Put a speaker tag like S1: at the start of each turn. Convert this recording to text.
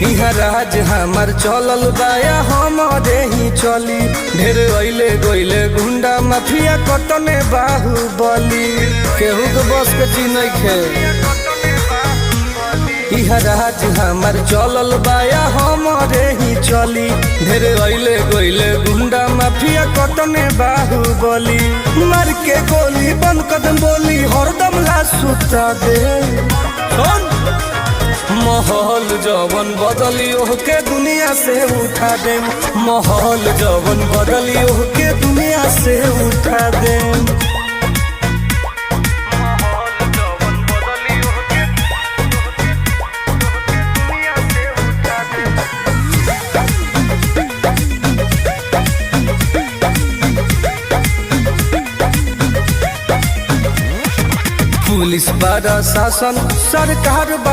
S1: इहा राज हमार चलल बाया हमारे ही चली। ढेर अइले गइले गुंडा माफिया कटने बाहुबली, केहू के बस के चीज नइखे। इहा राज हमार चलल बाया हमारे ही चली। ढेर अइले गइले गुंडा माफिया कटने बाहुबली, मार के गोली बंद कदम बोली हरदम ला सुता दे। माहौल जवन बदली ओहके दुनिया से उठा दे। माहौल जवन बदली ओहके दुनिया से उठा दे। पुलिस प्रशासन सरकार बा